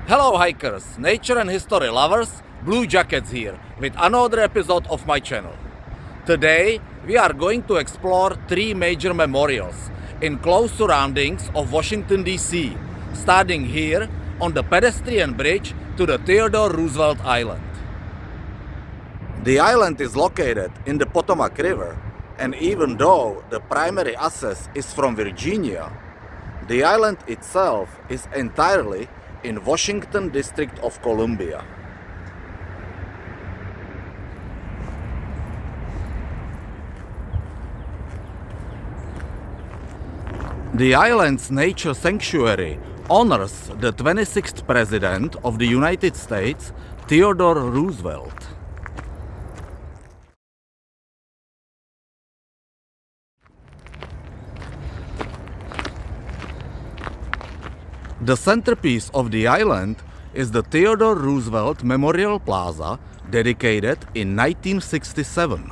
Hello hikers, nature and history lovers, Blue Jackets here with another episode of my channel. Today we are going to explore three major memorials in close surroundings of Washington DC, starting here on the pedestrian bridge to the Theodore Roosevelt Island. The island is located in the Potomac River, and even though the primary access is from Virginia, the island itself is entirely in Washington District of Columbia. The island's nature sanctuary honors the 26th President of the United States, Theodore Roosevelt. The centerpiece of the island is the Theodore Roosevelt Memorial Plaza, dedicated in 1967.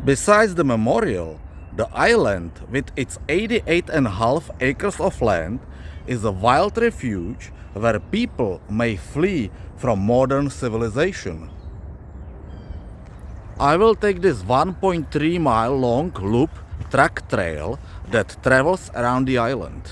Besides the memorial, the island, with its 88.5 acres of land, is a wild refuge where people may flee from modern civilization. I will take this 1.3 mile long loop track trail that travels around the island.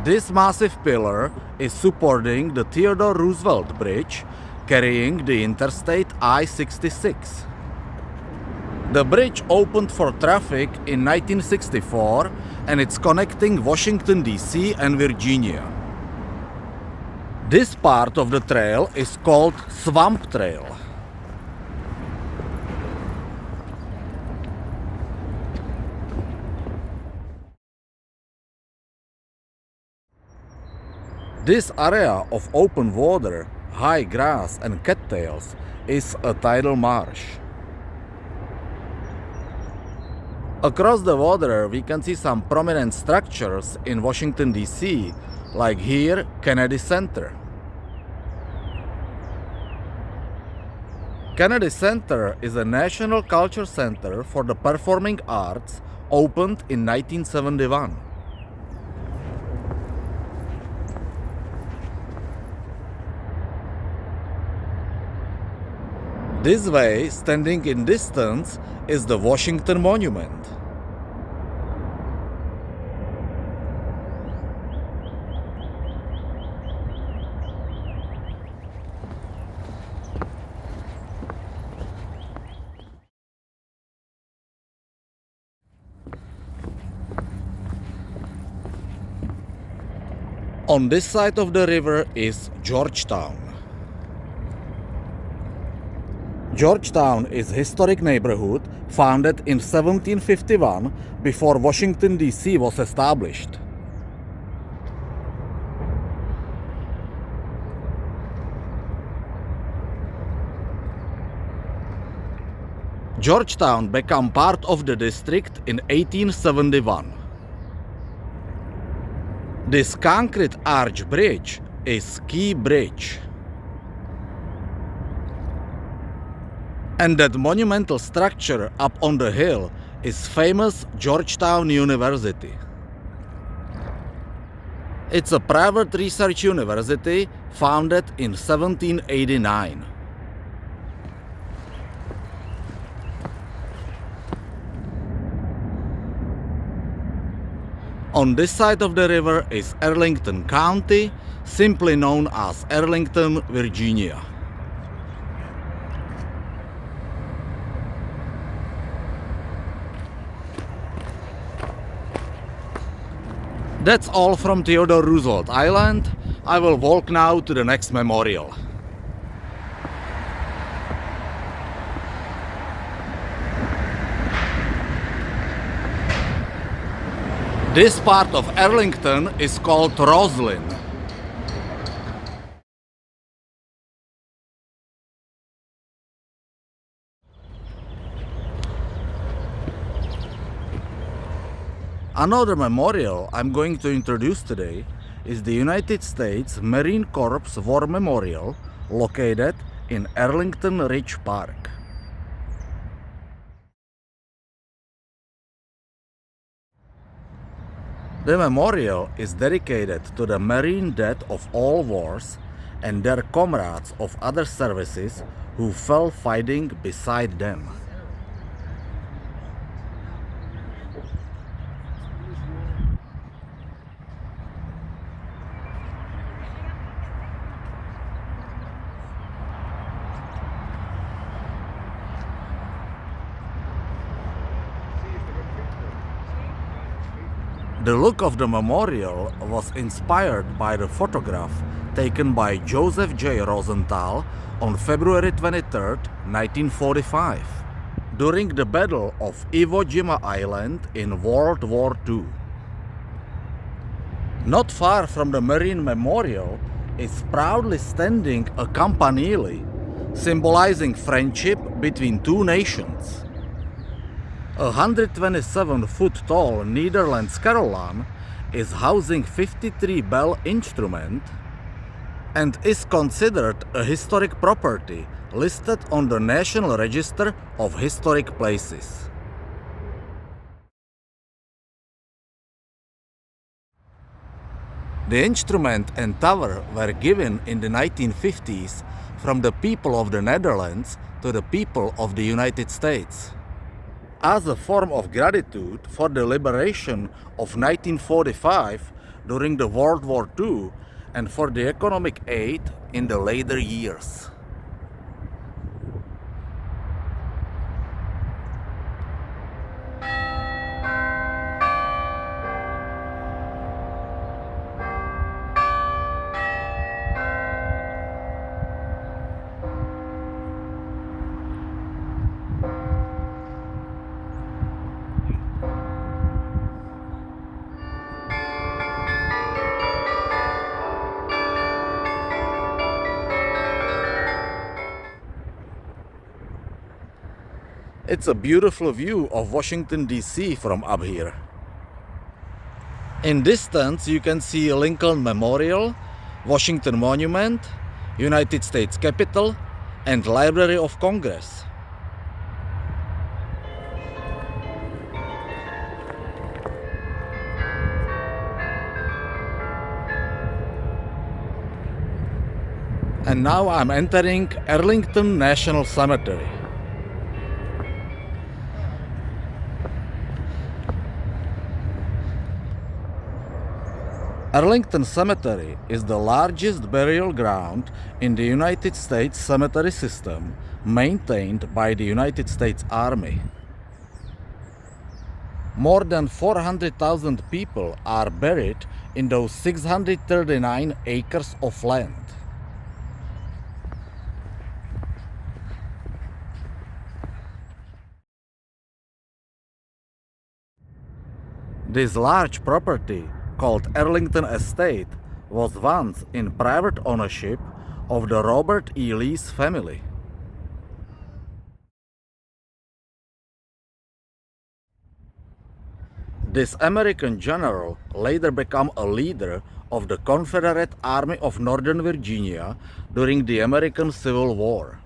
This massive pillar is supporting the Theodore Roosevelt Bridge, carrying the Interstate I-66. The bridge opened for traffic in 1964 and it's connecting Washington DC and Virginia. This part of the trail is called Swamp Trail. This area of open water, high grass and cattails is a tidal marsh. Across the water we can see some prominent structures in Washington DC, like here Kennedy Center. Kennedy Center is a national culture center for the performing arts, opened in 1971. This way, standing in distance, is the Washington Monument. On this side of the river is Georgetown. Georgetown is a historic neighborhood founded in 1751, before Washington DC was established. Georgetown became part of the district in 1871. This concrete arch bridge is Key Bridge. And that monumental structure up on the hill is famous Georgetown University. It's a private research university founded in 1789. On this side of the river is Arlington County, simply known as Arlington, Virginia. That's all from Theodore Roosevelt Island. I will walk now to the next memorial. This part of Arlington is called Roslyn. Another memorial I'm going to introduce today is the United States Marine Corps War Memorial located in Arlington Ridge Park. The memorial is dedicated to the Marine dead of all wars and their comrades of other services who fell fighting beside them. The look of the memorial was inspired by the photograph taken by Joseph J. Rosenthal on February 23, 1945, during the Battle of Iwo Jima Island in World War II. Not far from the Marine Memorial is proudly standing a campanile, symbolizing friendship between two nations. A 127-foot tall Netherlands carillon is housing 53 bell instrument and is considered a historic property listed on the National Register of Historic Places. The instrument and tower were given in the 1950s from the people of the Netherlands to the people of the United States, as a form of gratitude for the liberation of 1945 during the World War II and for the economic aid in the later years. It's a beautiful view of Washington, D.C. from up here. In distance, you can see Lincoln Memorial, Washington Monument, United States Capitol, and Library of Congress. And now I'm entering Arlington National Cemetery. Arlington Cemetery is the largest burial ground in the United States cemetery system maintained by the United States Army. More than 400,000 people are buried in those 639 acres of land. This large property, called Arlington Estate, was once in private ownership of the Robert E. Lee's family. This American general later became a leader of the Confederate Army of Northern Virginia during the American Civil War.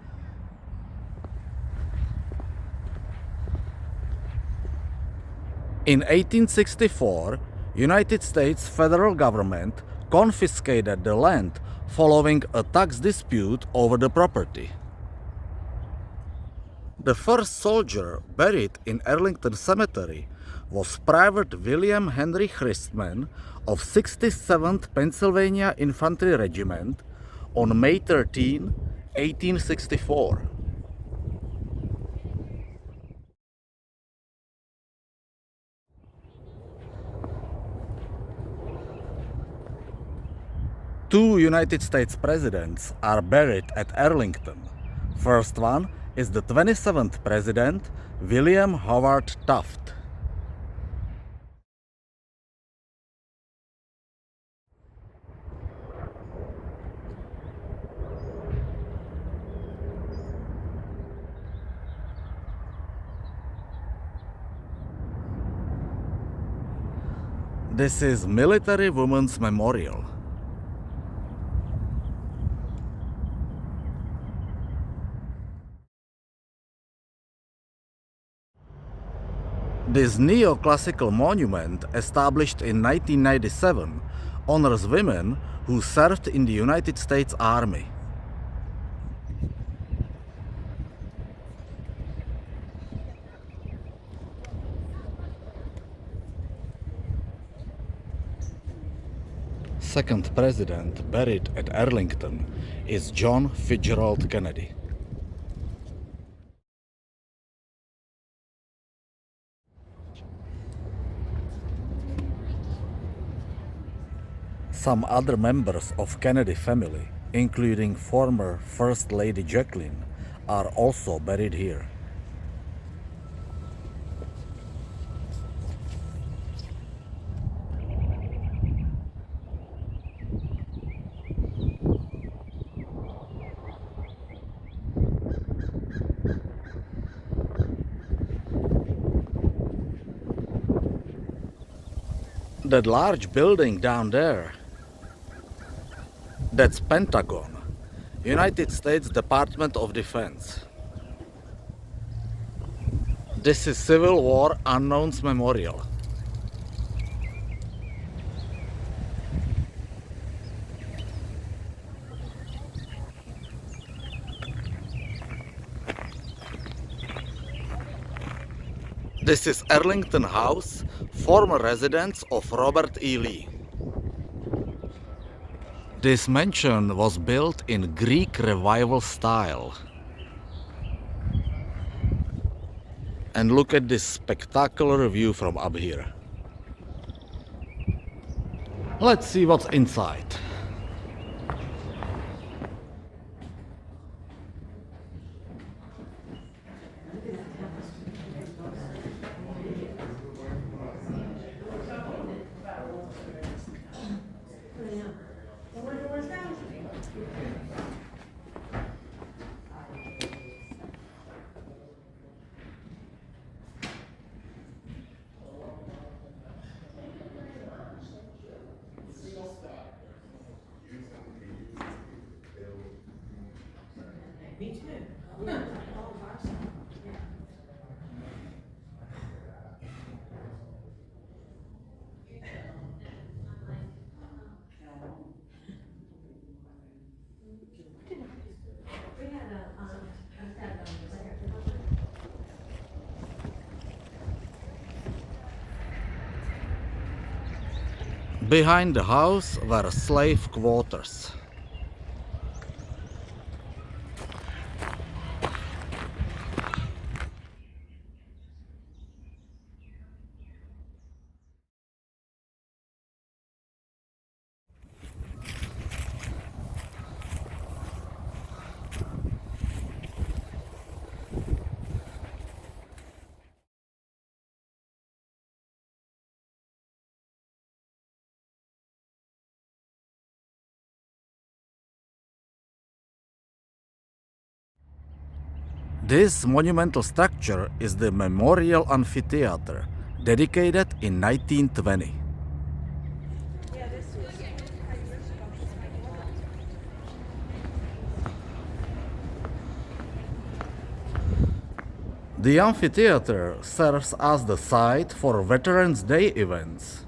In 1864, United States federal government confiscated the land following a tax dispute over the property. The first soldier buried in Arlington Cemetery was Private William Henry Christman of 67th Pennsylvania Infantry Regiment on May 13, 1864. Two United States presidents are buried at Arlington. First one is the 27th President, William Howard Taft. This is Military Women's Memorial. This neoclassical monument, established in 1997, honors women who served in the United States Army. Second president buried at Arlington is John Fitzgerald Kennedy. Some other members of Kennedy family, including former First Lady Jacqueline, are also buried here. That large building down there, that's Pentagon, United States Department of Defense. This is Civil War Unknowns Memorial. This is Arlington House, former residence of Robert E. Lee. This mansion was built in Greek Revival style. And look at this spectacular view from up here. Let's see what's inside. Me too. Behind the house were slave quarters. This monumental structure is the Memorial Amphitheater, dedicated in 1920. The amphitheater serves as the site for Veterans Day events.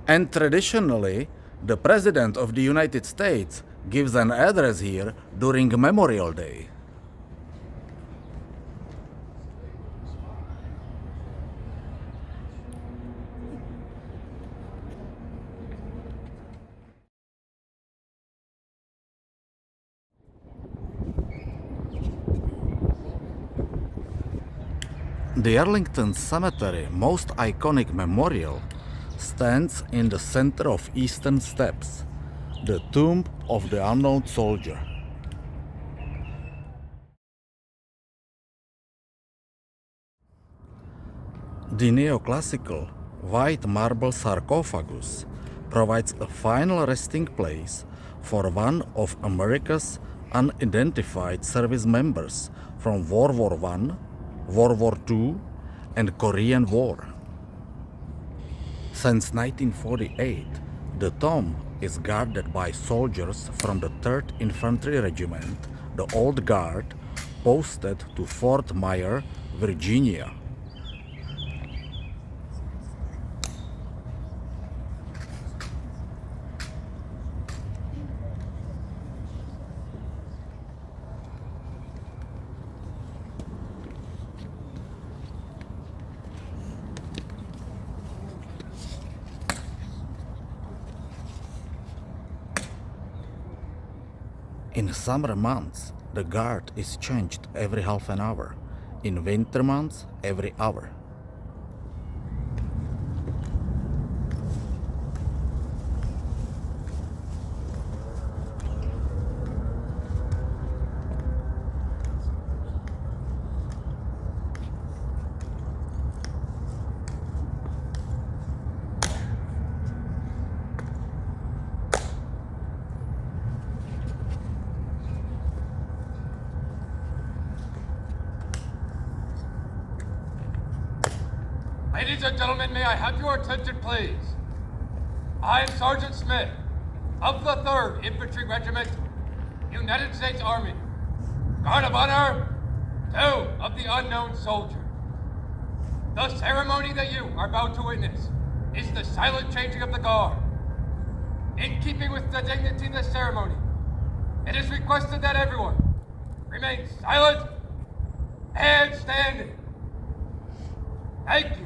And traditionally, the President of the United States gives an address here during Memorial Day. The Arlington Cemetery most iconic memorial stands in the center of Eastern Steppes, the tomb of the unknown soldier. The neoclassical white marble sarcophagus provides a final resting place for one of America's unidentified service members from World War I, World War II, and Korean War. Since 1948, the tomb is guarded by soldiers from the 3rd Infantry Regiment, the Old Guard, posted to Fort Myer, Virginia. In summer months, the guard is changed every half an hour. In winter months, every hour. Ladies and gentlemen, may I have your attention, please? I am Sergeant Smith of the 3rd Infantry Regiment, United States Army. Guard of Honor, 2 of the unknown soldier. The ceremony that you are about to witness is the silent changing of the guard. In keeping with the dignity of the ceremony, it is requested that everyone remain silent and standing. Thank you.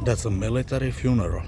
That's a military funeral.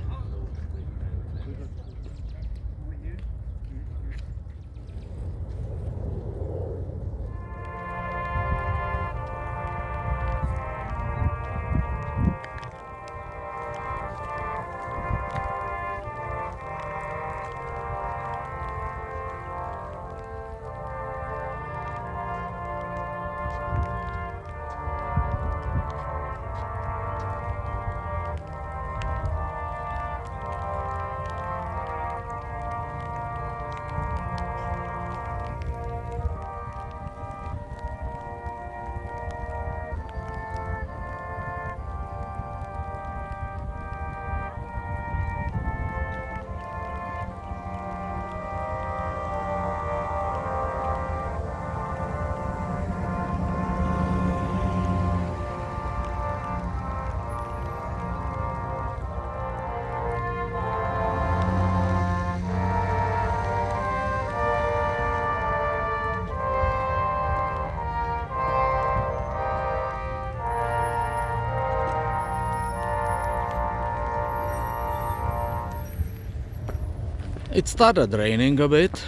It started raining a bit.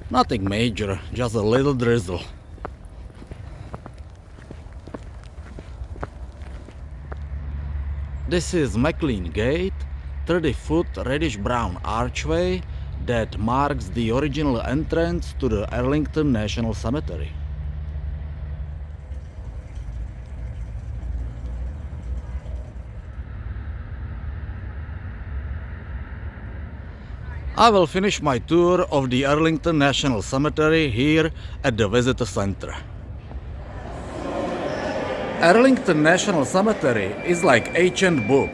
Nothing major, just a little drizzle. This is McLean Gate, 30-foot reddish-brown archway that marks the original entrance to the Arlington National Cemetery. I will finish my tour of the Arlington National Cemetery here at the Visitor Center. Arlington National Cemetery is like ancient book,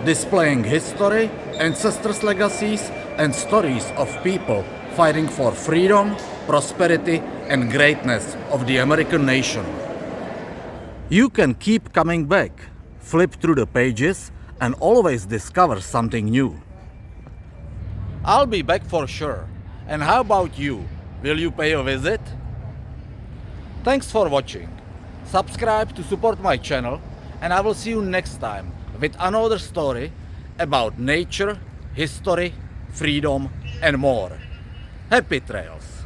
displaying history, ancestors' legacies, and stories of people fighting for freedom, prosperity, and greatness of the American nation. You can keep coming back, flip through the pages, and always discover something new. I'll be back for sure. And how about you? Will you pay a visit? Thanks for watching. Subscribe to support my channel, and I will see you next time with another story about nature, history, freedom, and more. Happy trails!